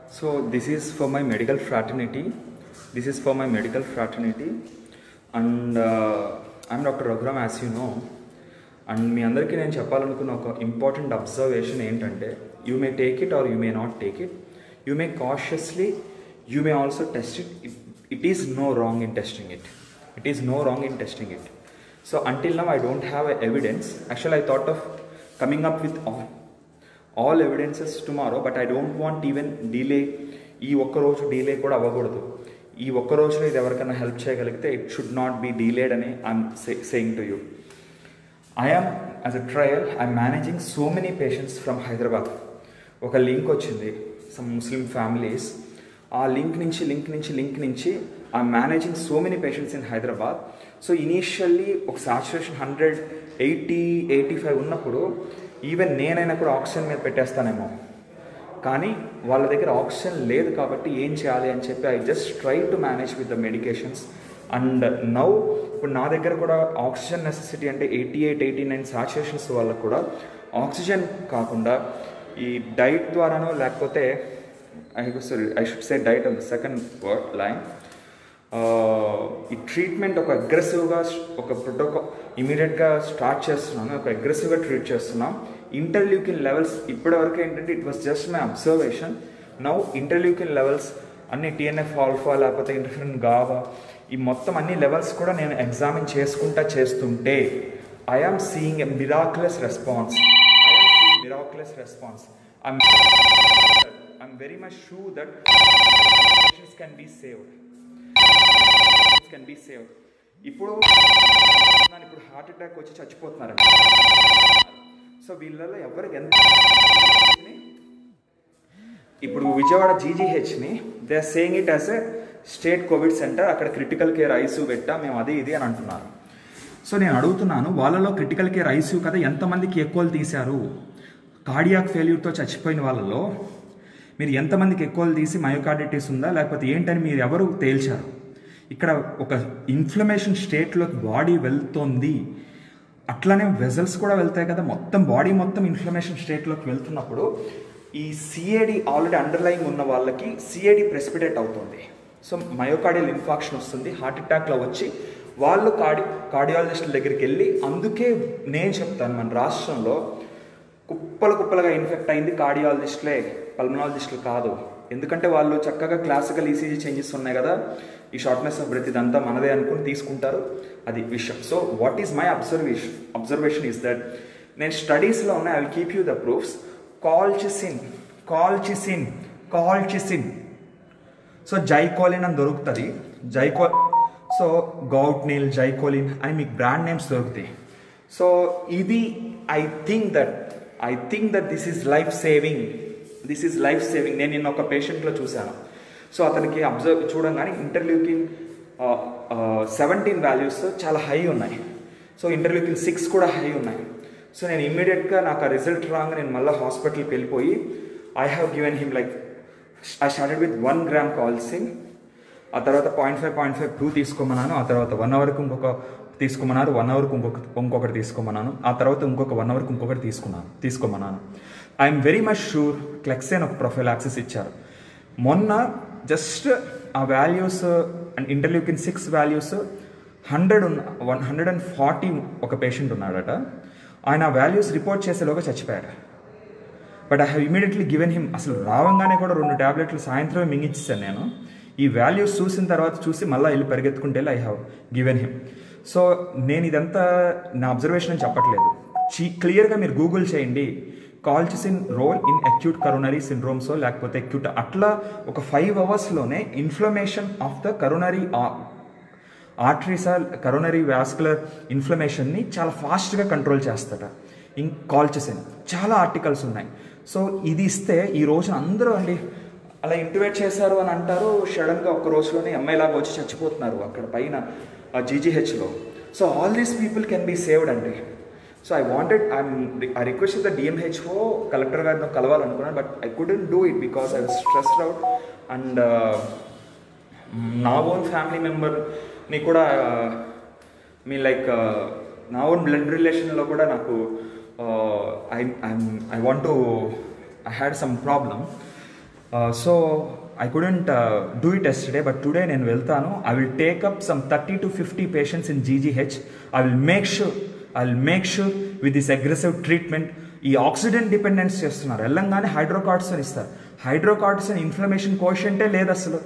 So this is for my medical fraternity. This is for my medical fraternity, and I'm Dr. Raghuram, as you know. And మీ అందరికీ నేను చెప్పాలనుకున్న ఒక important observation ఏంటంటే, you may take it or you may not take it, you may cautiously, you may also test it. It is no wrong in testing it. It is no wrong in testing it. So until now I don't have evidence. Actually I thought of coming up with all evidences tomorrow, but I don't want even delay. ఈ ఒక్క రోజు delay కూడా అవ్వకూడదు. ఈ ఒక్క రోజులో ఇది ఎవరికైనా హెల్ప్ చేయగలిగితే it should not be delayed అని I'm saying to you. I am, as a trial, I'm managing so many patients from Hyderabad. ఒక లింక్ వచ్చింది, some Muslim families. ఆ లింక్ నుంచి I'm managing so many patients in Hyderabad. So initially ఒక saturation 180-85 ఉన్నప్పుడు even నేనైనా కూడా oxygen మీద పెట్టేస్తానేమో, కానీ వాళ్ళ దగ్గర ఆక్సిజన్ లేదు కాబట్టి ఏం చేయాలి అని చెప్పి I just try to manage with the medications. And now ఇప్పుడు నా దగ్గర కూడా ఆక్సిజన్ నెసెసిటీ అంటే 88-89 సాచురేషన్స్ వాళ్ళకు కూడా ఆక్సిజన్ కాకుండా ఈ డైట్ ద్వారానో లేకపోతే I should say diet on the second line. ఈ ట్రీట్మెంట్ ఒక అగ్రెసివ్గా ఒక ప్రోటోకాల్ ఇమీడియట్గా స్టార్ట్ చేస్తున్నాను, ఒక అగ్రెసివ్గా ట్రీట్ చేస్తున్నాం. ఇంటర్ల్యూకిన్ లెవెల్స్ ఇప్పటివరకు ఏంటంటే it was just my observation. Now interleukin levels అన్ని TNF ఆల్ఫా లేకపోతే ఇంటర్ఫెరిన్ గావా ఈ మొత్తం అన్ని లెవెల్స్ కూడా నేను ఎగ్జామిన్ చేస్తుంటే I'm seeing a miraculous response. I'm very much sure that patients can be saved. ఇప్పుడు హార్ట్ అటాక్ వచ్చి చచ్చిపోతున్నారు. సో వీళ్ళలో ఎవరికి ఎంత ఇప్పుడు విజయవాడ GGHని they are saying it as a state covid centre, అక్కడ క్రిటికల్ కేర్ ICU పెట్టా మేము అది ఇది అని అంటున్నారు. సో నేను అడుగుతున్నాను, వాళ్ళలో క్రిటికల్ కేర్ ICU కదా ఎంతమందికి ఎక్కువలు తీశారు? కార్డియాక్ ఫెయిల్యూర్తో చచ్చిపోయిన వాళ్ళలో మీరు ఎంతమందికి ఎక్కువలు తీసి మయోకార్డిటిస్ ఉందా లేకపోతే ఏంటని మీరు ఎవరు తేల్చారు? ఇక్కడ ఒక ఇన్ఫ్లమేషన్ స్టేట్లోకి బాడీ వెళ్తుంది, అట్లానే వెజల్స్ కూడా వెళ్తాయి కదా, మొత్తం బాడీ మొత్తం ఇన్ఫ్లమేషన్ స్టేట్లోకి వెళ్తున్నప్పుడు ఈ CAD ఆల్రెడీ అండర్లయింగ్ ఉన్న వాళ్ళకి CAD ప్రెసిపిటేట్ అవుతుంది. సో మయోకార్డియల్ ఇన్ఫాక్షన్ వస్తుంది, హార్ట్ అటాక్లో వచ్చి వాళ్ళు కార్డియాలజిస్టుల దగ్గరికి వెళ్ళి, అందుకే నేను చెప్తాను మన రాష్ట్రంలో కుప్పలుగా ఇన్ఫెక్ట్ అయింది కార్డియాలజిస్టులే, పల్మనాలజిస్టులు కాదు. ఎందుకంటే వాళ్ళు చక్కగా క్లాసికల్ ECG చేంజెస్ ఉన్నాయి కదా, ఈ షార్ట్నెస్ ఆఫ్ బ్రెత్ ఇదంతా మనదే అనుకుని తీసుకుంటారు, అది విషయం. So what is my observation is that నేను స్టడీస్లో ఉన్నాయి, I will keep you the proofs. Colchicine so Zycolchin అని దొరుకుతుంది, సో గౌట్నిల్, జైకోలిన్ అని మీకు బ్రాండ్ నేమ్స్ దొరుకుతాయి. సో ఇది I think that this is life saving. నేను నిన్న ఒక పేషెంట్లో చూశాను. సో అతనికి చూడంగానే ఇంటర్ల్యూకిన్ 17 వాల్యూస్ చాలా హై ఉన్నాయి, సో ఇంటర్ల్యూకిన్ 6 కూడా హై ఉన్నాయి. సో నేను ఇమ్మీడియట్గా నాకు ఆ రిజల్ట్ రాగా నేను మళ్ళీ హాస్పిటల్కి వెళ్ళిపోయి I have given him like I started with 1 gram colchicine, ఆ తర్వాత 0.5 తీసుకోమన్నాను, ఆ తర్వాత 1 అవర్కి ఇంకొక తీసుకోమన్నారు, 1 అవర్కి ఇంకొకటి తీసుకోమన్నాను, ఆ తర్వాత ఇంకొక 1 అవర్కి ఇంకొకటి తీసుకోమన్నాను. ఐఎమ్ వెరీ మచ్ షూర్ క్లెక్సేన్ ఒక ప్రొఫైలాక్సిస్ ఇచ్చారు. మొన్న జస్ట్ ఆ వాల్యూస్ అండ్ ఇంటర్ల్యూకిన్ 6 వాల్యూస్ 140 ఒక పేషెంట్ ఉన్నాడట, ఆయన ఆ వాల్యూస్ రిపోర్ట్ చేసేలోగా చచ్చిపోయాడు. But I have immediately given him, అసలు రావంగానే కూడా 2 ట్యాబ్లెట్లు సాయంత్రమే మింగిచ్చేసాను నేను. ఈ వాల్యూస్ చూసిన తర్వాత చూసి మళ్ళీ వెళ్ళి పరిగెత్తుకుంటే I have given him. So నేను ఇదంతా నా అబ్జర్వేషన్ అని చెప్పట్లేదు, క్లియర్గా మీరు గూగుల్ చేయండి colchicine role in acute coronary syndromes లేకపోతే అక్యూట్, అట్లా ఒక 5 అవర్స్లోనే inflammation of the coronary arteries, coronary vascular ఇన్ఫ్లమేషన్ని చాలా ఫాస్ట్గా కంట్రోల్ చేస్తాట కాల్చిసిన్. చాలా ఆర్టికల్స్ ఉన్నాయి. సో ఇది ఇస్తే ఈ రోజున అందరూ అండి అలా ఇంటివేట్ చేశారు అని అంటారు, సడన్గా ఒక్క రోజులోనే అమ్మాయిలాగా వచ్చి చచ్చిపోతున్నారు అక్కడ పైన GGHలో. So all these people can be saved అండి. So I requested the DMHO collector గారిని కలవాలనుకున్నాను, but I couldn't do it because I was stressed out. And నా ఓన్ ఫ్యామిలీ మెంబర్ని కూడా నా ఓన్ బ్లడ్ రిలేషన్లో కూడా నాకు I had some problem. So I couldn't do it yesterday, but today నేను వెళ్తాను. I will take up some 30 to 50 patients in GGH. I will make sure with this aggressive treatment. ఈ accident dependence చేస్తున్నారు, వెళ్ళంగానే hydrocortisone ఇస్తారు. Hydrocortisone inflammation కోషంటే లేదు అసలు.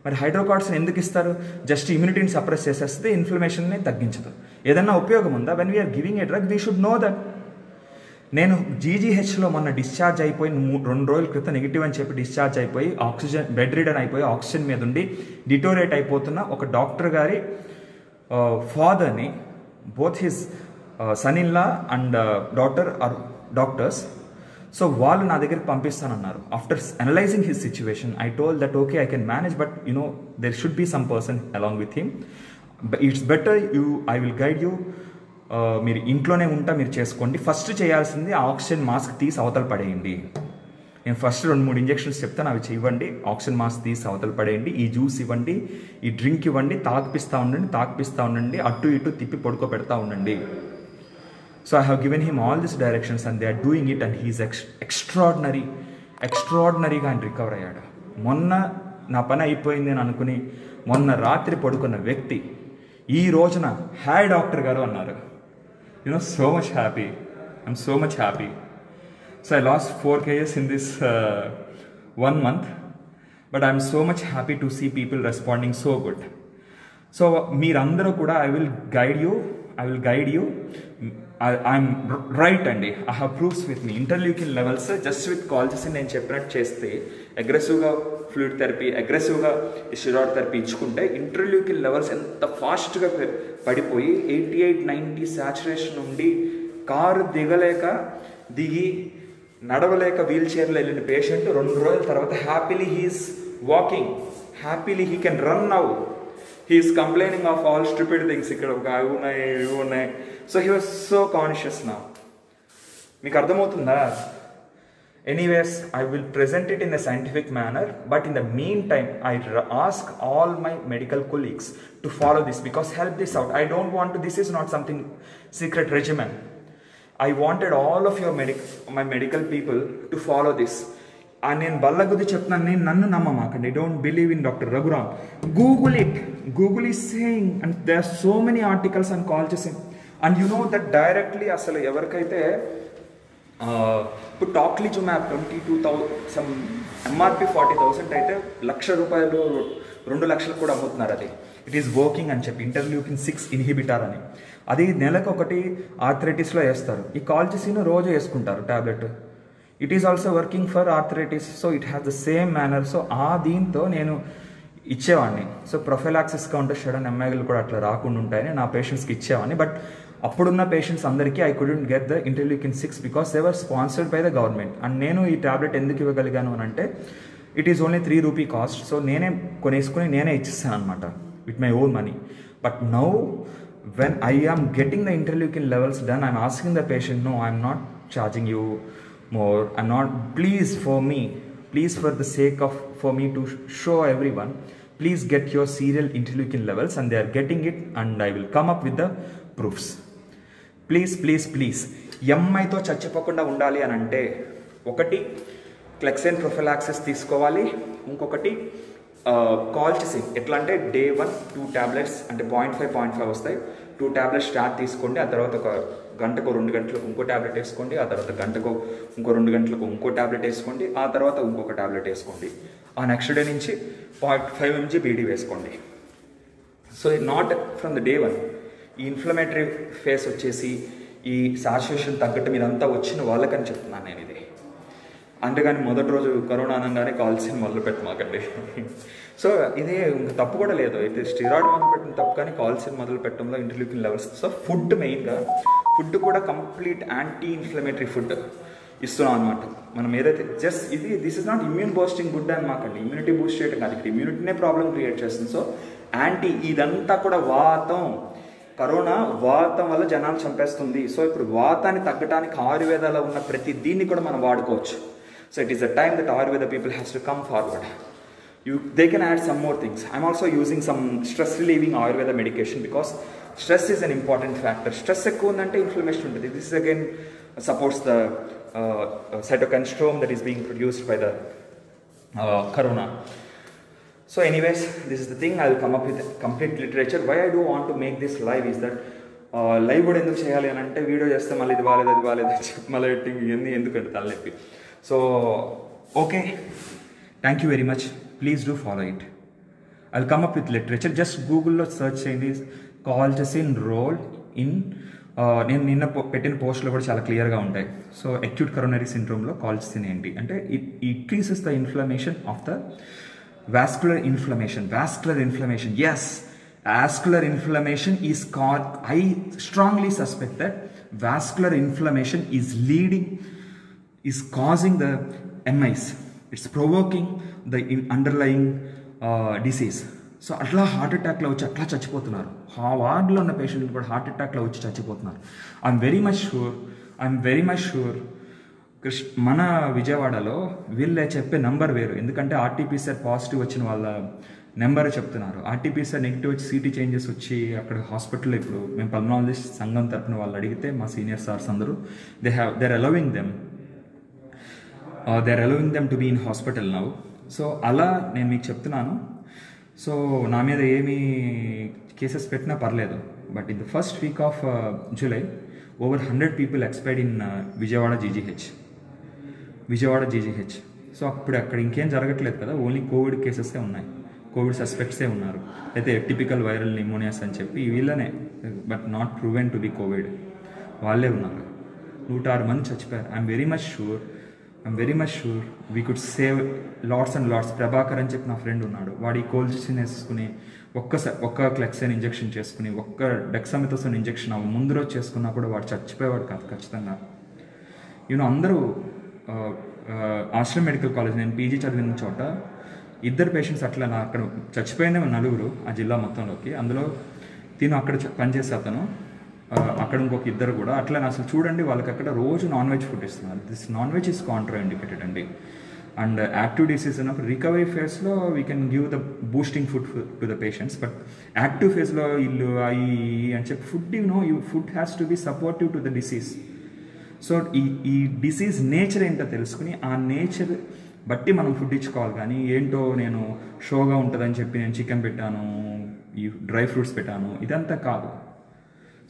మరి hydrocortisone ఎందుకు ఇస్తారు? జస్ట్ ఇమ్యూనిటీని సప్రెస్ చేసేస్తే ఇన్ఫ్లమేషన్ని తగ్గించదు. ఏదన్నా ఉపయోగం ఉందా? When we are giving a drug we should know that. నేను జీజీహెచ్లో మొన్న డిశ్చార్జ్ అయిపోయి 2 రోజుల క్రితం నెగిటివ్ అని చెప్పి డిశ్చార్జ్ అయిపోయి ఆక్సిజన్ బెడ్ రిడన్ అయిపోయి ఆక్సిజన్ మీద ఉండి డిటోరేట్ అయిపోతున్న ఒక డాక్టర్ గారి ఫాదర్ని, both his son in law and daughter are doctors. So వాళ్ళు నా దగ్గరికి పంపిస్తానన్నారు. After analysing his situation I told that okay I can manage, but there should be some person along with him. It's better I will guide you. మీరు ఇంట్లోనే ఉంటా, మీరు చేసుకోండి. First చేయాల్సింది ఆక్సిజన్ మాస్క్ తీసి అవతల పడేయండి. నేను ఫస్ట్ 2-3 ఇంజెక్షన్స్ చెప్తాను, అవి ఇవ్వండి. ఆక్సిజన్ మాస్క్ తీసి అవతల పడేయండి. ఈ జ్యూస్ ఇవ్వండి, ఈ డ్రింక్ ఇవ్వండి, తాకిపిస్తూ ఉండండి, అటు ఇటు తిప్పి పడుకోబెడతా ఉండండి. So I have given him all this directions and they are doing it and he is ఎక్స్ట్రాడినరీగా ఆయన రికవర్ అయ్యాడు. మొన్న నా పని అయిపోయింది అని అనుకుని మొన్న రాత్రి పడుకున్న వ్యక్తి ఈ రోజున హాయ్ డాక్టర్ గారు అన్నారు. So much happy. I'm so much happy. So I lost 4 kgs in this 1 month, but I'm so much happy to see people responding so good. So meerandaru kuda I will guide you. I'm right andi. I have proofs with me. Interleukin levels just with colchicine నేను చెప్పినట్టు చేస్తే అగ్రెసివ్గా fluid therapy, అగ్రెసివ్గా steroid therapy ఇచ్చుకుంటే interleukin levels ఎంత ఫాస్ట్గా పడిపోయి 88-90 saturation నుండి కారు దిగి నడవలేక వీల్ చైర్లో వెళ్ళిన పేషెంట్ 2 రోజుల తర్వాత happily he's walking, happily he can run now. He's complaining of all stupid things. ఇక్కడ ఒక అవి ఉన్నాయి. So he was so conscious now. మీకు అర్థమవుతుందా? Anyways, I will present it in a scientific manner, but in the meantime, I ask all my medical colleagues to follow this, because help this out. I don't want to, this is not something secret regimen. I wanted all of your my medical people to follow this. And నేను బల్లగుద్ది చెప్తున్నాను, నేను నన్ను నమ్మమాకండి. Don't believe in Dr. Raghuram. Google it. Google is saying, and there are so many articles on colchicine. And you know that directly అసలు ఎవరికైతే ఇప్పుడు టాక్లిజుమాబ్ 22,000 some MRP 40,000 అయితే ₹1,00,000 2 లక్షలకు కూడా అమ్ముతున్నారు. అది ఇట్ ఈస్ వర్కింగ్ అని చెప్పి ఇంటర్ల్యూకిన్ 6 ఇన్హిబిటార్ అని. అది నెలకొకటి ఆర్థరైటిస్లో వేస్తారు. ఈ కాల్చిసిన్ రోజు వేసుకుంటారు tablet. It is also working for arthritis. So it has the same manner. So దీంతో నేను ఇచ్చేవాడిని. సో ప్రొఫైలాక్సిస్గా ఉంటే షడన్ ఎంఐలు కూడా అట్లా రాకుండా ఉంటాయని నా పేషెంట్స్కి ఇచ్చేవాడిని. బట్ అప్పుడున్న పేషెంట్స్ అందరికీ I couldn't get the interleukin 6 because they were sponsored by the government. And నేను ఈ టాబ్లెట్ ఎందుకు ఇవ్వగలిగాను అని అంటే it is only ₹3 cost. So నేనే కొనేసుకుని నేనే ఇచ్చిస్తాను అనమాట with my own money. But now when I am getting the interleukin levels done, I'm asking the patient, no, I'm not charging you more. I'm not, please for the sake of, for me to show everyone, please get your serial interleukin levels. And they are getting it, and I will come up with the proofs. Please ఎంఐతో చచ్చిపోకుండా ఉండాలి అని అంటే ఒకటి క్లెక్సైన్ prophylaxis తీసుకోవాలి, ఇంకొకటి కాల్చిసిన్. ఎట్లా అంటే డే 1 2 టాబ్లెట్స్ అంటే 0.5 వస్తాయి. 2 టాబ్లెట్స్ స్టార్ట్ తీసుకోండి. ఆ తర్వాత ఒక గంటకు 2 గంటలకు ఇంకో టాబ్లెట్ వేసుకోండి. ఆ తర్వాత గంటకు ఇంకో 2 గంటలకు ఇంకో టాబ్లెట్ వేసుకోండి. ఆ తర్వాత ఇంకొక టాబ్లెట్ వేసుకోండి. ఆ నెక్స్ట్ డే నుంచి 0.5 mg బీడీ వేసుకోండి. So not from the day 1. ఈ ఇన్ఫ్లమేటరీ ఫేస్ వచ్చేసి ఈ సాచురేషన్ తగ్గట్టు మీరంతా వచ్చిన వాళ్ళకని చెప్తున్నాను నేను ఇది. అంతేగాని మొదటి రోజు కరోనా అనగానే కాల్చిసిన్ మొదలు పెట్టమాకండి. సో ఇది ఇంకా తప్పు కూడా లేదు. అయితే స్టెరాయిడ్ మొదలు పెట్టిన తప్పు, కానీ కాల్చిసిన్ మొదలు పెట్టడంలో ఇంటర్ల్యూకిన్ లెవెల్స్. సో ఫుడ్ మెయిన్గా, ఫుడ్ కూడా కంప్లీట్ యాంటీ ఇన్ఫ్లమేటరీ ఫుడ్ ఇస్తున్నాం అనమాట. మనం ఏదైతే just this is not immune boosting food అని మాకండి. ఇమ్యూనిటీ బూస్ట్ చేయడం కాదు, ఇక్కడ ఇమ్యూనిటీనే ప్రాబ్లం క్రియేట్ చేస్తుంది. సో యాంటీ ఇదంతా కూడా కరోనా వాతం వల్ల జనాలు చంపేస్తుంది. సో ఇప్పుడు వాతాన్ని తగ్గడానికి ఆయుర్వేదాలో ఉన్న ప్రతి దీన్ని కూడా మనం వాడుకోవచ్చు. So it is the time that Ayurveda people has to come forward. They can add some more things. I'm also using some stress relieving Ayurveda medication because stress is an important factor. Stress ekku undante inflammation untadi. This again supports the cytokine storm that is being produced by the corona. So anyways, this is the thing. I'll come up with complete literature. Why I do want to make this live is that live కూడా ఎందుకు చేయాలి అని అంటే video చేస్తే మళ్ళీ ఇది బాగాలేదు అది బాగాలేదు అని చెప్పి మళ్ళీ ఎడిటింగ్ ఇవన్నీ ఎందుకంటే తలనొప్పి. So okay, thank you very much. Please do follow it. I'll come up with literature. Just గూగుల్లో సెర్చ్ చేయండి కాల్చిసిన్ రోల్ ఇన్. నేను నిన్న పెట్టిన పోస్ట్లో కూడా చాలా క్లియర్గా ఉంటాయి. సో అక్యూట్ కరోనరీ సిండ్రోమ్లో కాల్చిసిన్ ఏంటి అంటే it increases the inflammation of the vascular inflammation. Yes, vascular inflammation is called. I strongly suspect that vascular inflammation is causing the MIs. It's provoking the underlying disease. So అట్లా heart అటాక్లో వచ్చి అట్లా చచ్చిపోతున్నారు. ఆ వార్డులో ఉన్న పేషెంట్లు కూడా హార్ట్ అటాక్లో వచ్చి చచ్చిపోతున్నారు. ఐఎమ్ వెరీ మచ్ షూర్ మన విజయవాడలో వీళ్ళే చెప్పే నెంబర్ వేరు. ఎందుకంటే ఆర్టీపీసీఆర్ పాజిటివ్ వచ్చిన వాళ్ళ నెంబర్ చెప్తున్నారు. ఆర్టీపీసీఆర్ నెగిటివ్ వచ్చి సిటీ చేంజెస్ వచ్చి అక్కడ హాస్పిటల్లో ఇప్పుడు మేము పల్మనాలజిస్ట్ సంఘం తరపున వాళ్ళు అడిగితే మా సీనియర్ సార్స్ అందరూ they're allowing them to be in hospital now. So అలా నేను మీకు చెప్తున్నాను. సో నా మీద ఏమీ కేసెస్ పెట్టినా పర్లేదు. But in the first week off July over 100 people expired in Vijayawada GGH. So అప్పుడు అక్కడ ఇంకేం జరగట్లేదు కదా, ఓన్లీ కోవిడ్ కేసెసే ఉన్నాయి, కోవిడ్ సస్పెక్ట్సే ఉన్నారు. అయితే టిపికల్ వైరల్ నిమోనియాస్ అని చెప్పి వీళ్ళనే, but not proven to be Covid, వాళ్ళే ఉన్నారు. 106 మంది చచ్చిపోయారు. I'm very much sure we could save lots and lots. Prabhakar అని చెప్పి నా ఫ్రెండ్ ఉన్నాడు, వాడి కోల్చిసిన్ వేసుకుని ఒక్క క్లెక్సైన్ ఇంజెక్షన్ చేసుకుని ఒక్క డెక్సామెథాసోన్ ఇంజెక్షన్ ముందు రోజు చేసుకున్నా కూడా వాడు చచ్చిపోయేవాడు కాదు ఖచ్చితంగా. అందరూ ఆశ్రమ్ మెడికల్ కాలేజ్, నేను పీజీ చదివిన చోట 2 పేషెంట్స్ అట్లా అక్కడ చచ్చిపోయిందే 4 ఆ జిల్లా మొత్తంలోకి. అందులో తిను అక్కడ పనిచేసే అతను, అక్కడ ఇంకొక 2 కూడా అట్లా. అసలు చూడండి, వాళ్ళకి అక్కడ రోజు నాన్ వెజ్ ఫుడ్ ఇస్తున్నారు. This non veg is Contra indicated అండి. అండ్ యాక్టివ్ డిసీజ్ ఉన్నప్పుడు రికవరీ ఫేజ్లో we can give the boosting food to the patients. But active ఫేజ్లో ఇల్లు అవి అని చెప్పి food has to be supportive to the disease. So ఈ డిసీజ్ నేచర్ ఏంటో తెలుసుకుని ఆ నేచర్ బట్టి మనం ఫుడ్ ఇచ్చుకోవాలి. కానీ ఏంటో నేను షోగా ఉంటుందని చెప్పి నేను చికెన్ పెట్టాను, ఈ డ్రై ఫ్రూట్స్ పెట్టాను, ఇదంతా కాదు.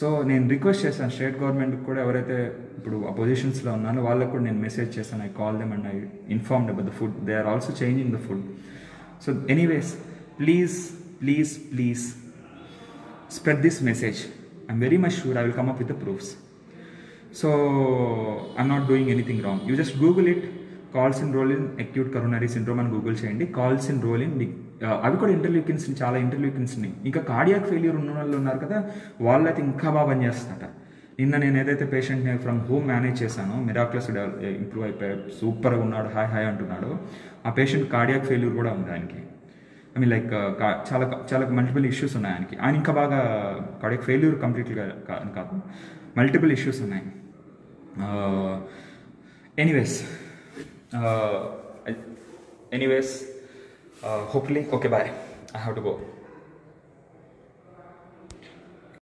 సో నేను రిక్వెస్ట్ చేశాను స్టేట్ గవర్నమెంట్కి కూడా, ఎవరైతే ఇప్పుడు అపోజిషన్స్లో ఉన్నారో వాళ్ళకు కూడా నేను మెసేజ్ చేశాను. I call them and I informed about the food. They are also changing the food. So anyways, please spread this message. I'm very much sure I will come up with the proofs. So I'm not doing anything wrong. You just Google it, colchicine role in acute coronary syndrome అని Google చేయండి. Colchicine రోలిన్ అవి కూడా ఇంటర్లూకిన్స్, చాలా ఇంటర్లూకిన్స్ని. ఇంకా cardiac failure ఉన్న వాళ్ళు ఉన్నారు కదా, వాళ్ళైతే ఇంకా బాగా పనిచేస్తారట. నిన్న నేను ఏదైతే పేషెంట్ని ఫ్రమ్ హోమ్ మేనేజ్ చేశానో, మిరాక్లస్ ఇంప్రూవ్ అయిపోయాడు, సూపర్గా ఉన్నాడు, హాయ్ అంటున్నాడు. ఆ పేషెంట్ కార్డియాక్ ఫెయిల్యూర్ కూడా ఉంది ఆయనకి. ఐ మీన్ లైక్ చాలా మల్టిపుల్ ఇష్యూస్ ఉన్నాయి ఆయనకి. ఆయన ఇంకా బాగా కార్డియాక్ ఫెయిల్యూర్ కంప్లీట్గా కాదు, మల్టిపుల్ ఇష్యూస్ ఉన్నాయి. Anyways, hopefully, okay, bye. I have to go.